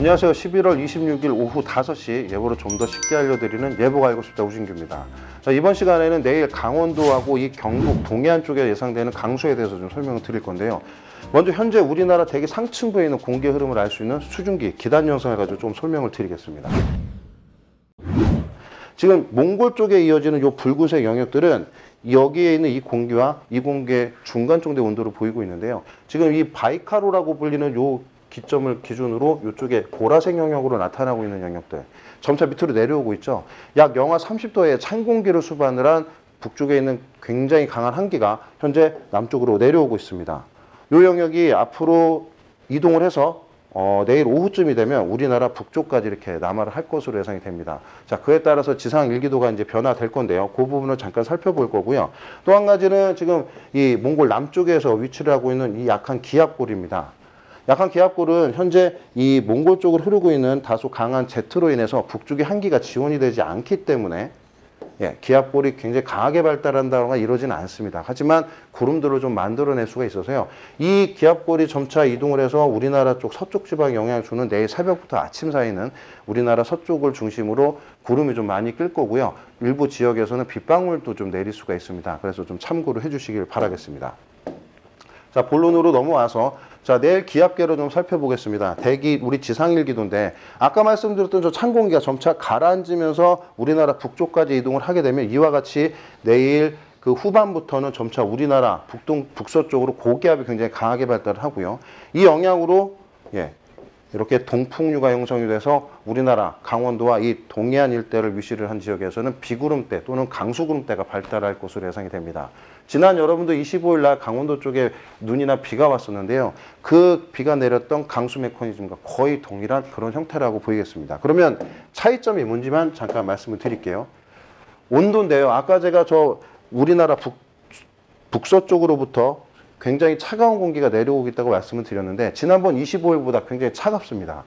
안녕하세요. 11월 26일 오후 5시 예보를 좀 더 쉽게 알려드리는 예보가 알고 싶다 우진규입니다. 자, 이번 시간에는 내일 강원도하고 이 경북 동해안 쪽에 예상되는 강수에 대해서 좀 설명을 드릴 건데요. 먼저 현재 우리나라 대기 상층부에 있는 공기 흐름을 알 수 있는 수증기 기단 영상을 가지고 좀 설명을 드리겠습니다. 지금 몽골 쪽에 이어지는 이 붉은색 영역들은 여기에 있는 이 공기와 이 공기의 중간 정도의 온도를 보이고 있는데요. 지금 이 바이카로라고 불리는 요 기점을 기준으로 이쪽에 보라색 영역으로 나타나고 있는 영역들 점차 밑으로 내려오고 있죠. 약 영하 30도의 찬 공기를 수반을 한 북쪽에 있는 굉장히 강한 한기가 현재 남쪽으로 내려오고 있습니다. 이 영역이 앞으로 이동을 해서 내일 오후쯤이 되면 우리나라 북쪽까지 이렇게 남하를 할 것으로 예상이 됩니다. 자, 그에 따라서 지상 일기도가 이제 변화될 건데요. 그 부분을 잠깐 살펴볼 거고요. 또 한 가지는 지금 이 몽골 남쪽에서 위치를 하고 있는 이 약한 기압골입니다. 약한 기압골은 현재 이 몽골 쪽으로 흐르고 있는 다소 강한 제트로 인해서 북쪽의 한기가 지원이 되지 않기 때문에 기압골이 굉장히 강하게 발달한다거나 이러지는 않습니다. 하지만 구름들을 좀 만들어낼 수가 있어서요. 이 기압골이 점차 이동을 해서 우리나라 쪽 서쪽 지방에 영향을 주는 내일 새벽부터 아침 사이는 우리나라 서쪽을 중심으로 구름이 좀 많이 낄 거고요. 일부 지역에서는 빗방울도 좀 내릴 수가 있습니다. 그래서 좀 참고를 해주시길 바라겠습니다. 자, 본론으로 넘어와서 자, 내일 기압계로 좀 살펴보겠습니다. 대기 우리 지상일기도인데 아까 말씀드렸던 저 찬 공기가 점차 가라앉으면서 우리나라 북쪽까지 이동을 하게 되면 이와 같이 내일 그 후반부터는 점차 우리나라 북서쪽으로 고기압이 굉장히 강하게 발달을 하고요. 이 영향으로 이렇게 동풍류가 형성이 돼서 우리나라 강원도와 이 동해안 일대를 위시를 한 지역에서는 비구름대 또는 강수구름대가 발달할 것으로 예상이 됩니다. 지난 여러분도 25일 날 강원도 쪽에 눈이나 비가 왔었는데요. 그 비가 내렸던 강수 메커니즘과 거의 동일한 그런 형태라고 보이겠습니다. 그러면 차이점이 뭔지만 잠깐 말씀을 드릴게요. 온도인데요. 아까 제가 저 우리나라 북서쪽으로부터 굉장히 차가운 공기가 내려오고 있다고 말씀을 드렸는데 지난번 25일보다 굉장히 차갑습니다.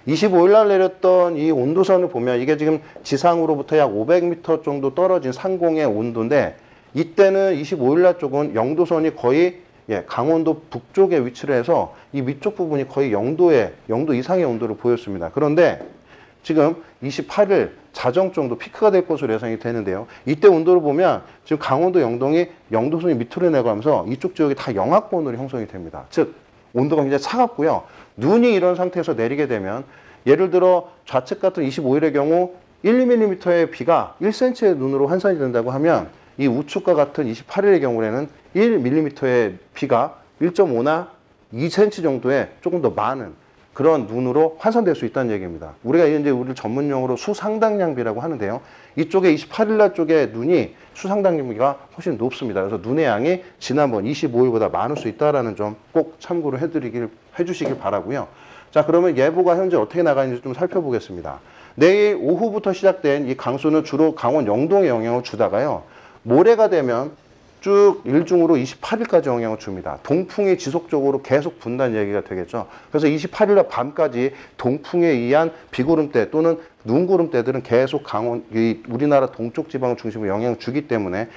25일 날 내렸던 이 온도선을 보면 이게 지금 지상으로부터 약 500m 정도 떨어진 상공의 온도인데 이때는 25일 날 쪽은 0도선이 거의 강원도 북쪽에 위치를 해서 이 위쪽 부분이 거의 0도 이상의 온도를 보였습니다. 그런데 지금 28일 자정 정도 피크가 될 것으로 예상이 되는데요. 이때 온도를 보면 지금 강원도 영동이 0도선이 밑으로 내려가면서 이쪽 지역이 다 영하권으로 형성이 됩니다. 즉 온도가 굉장히 차갑고요. 눈이 이런 상태에서 내리게 되면 예를 들어 좌측 같은 25일의 경우 1mm의 비가 1cm의 눈으로 환산이 된다고 하면 이 우측과 같은 28일의 경우에는 1mm의 비가 1.5나 2cm 정도의 조금 더 많은 그런 눈으로 환산될 수 있다는 얘기입니다. 우리가 이제 우리 전문용어로 수상당량비라고 하는데요. 이쪽에 28일 날 쪽에 눈이 수상당량비가 훨씬 높습니다. 그래서 눈의 양이 지난번 25일보다 많을 수 있다는 점 꼭 참고를 해주시길 바라고요. 자, 그러면 예보가 현재 어떻게 나가는지 좀 살펴보겠습니다. 내일 오후부터 시작된 이 강수는 주로 강원 영동에 영향을 주다가요. 모레가 되면 쭉 일중으로 28일까지 영향을 줍니다. 동풍이 지속적으로 계속 분다는 얘기가 되겠죠. 그래서 28일 날 밤까지 동풍에 의한 비구름대 또는 눈구름대들은 계속 우리나라 동쪽 지방을 중심으로 영향을 주기 때문에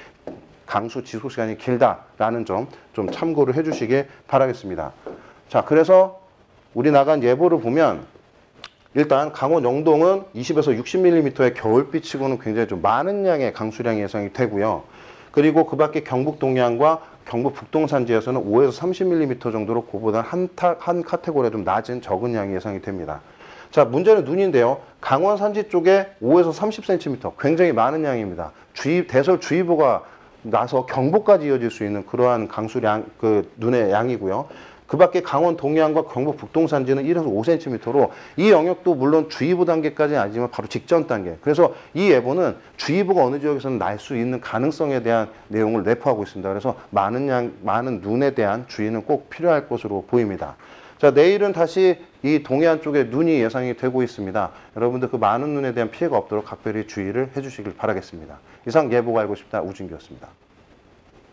강수 지속 시간이 길다라는 점 좀 참고를 해주시길 바라겠습니다. 자, 그래서 우리 나간 예보를 보면 일단 강원 영동은 20에서 60mm의 겨울비치고는 굉장히 좀 많은 양의 강수량이 예상이 되고요. 그리고 그 밖에 경북 동해안과 경북 북동산지에서는 5에서 30mm 정도로 그보다 한 카테고리에 좀 낮은 적은 양이 예상이 됩니다. 자, 문제는 눈인데요. 강원 산지 쪽에 5에서 30cm 굉장히 많은 양입니다. 대설주의보가 나서 경보까지 이어질 수 있는 그러한 강수량, 눈의 양이고요. 그 밖에 강원 동해안과 경북 북동산지는 1에서 5cm로 이 영역도 물론 주의보 단계까지는 아니지만 바로 직전 단계. 그래서 이 예보는 주의보가 어느 지역에서는 날 수 있는 가능성에 대한 내용을 내포하고 있습니다. 그래서 많은 눈에 대한 주의는 꼭 필요할 것으로 보입니다. 자, 내일은 다시 이 동해안 쪽에 눈이 예상이 되고 있습니다. 여러분들 그 많은 눈에 대한 피해가 없도록 각별히 주의를 해주시길 바라겠습니다. 이상 예보가 알고 싶다 우진규였습니다.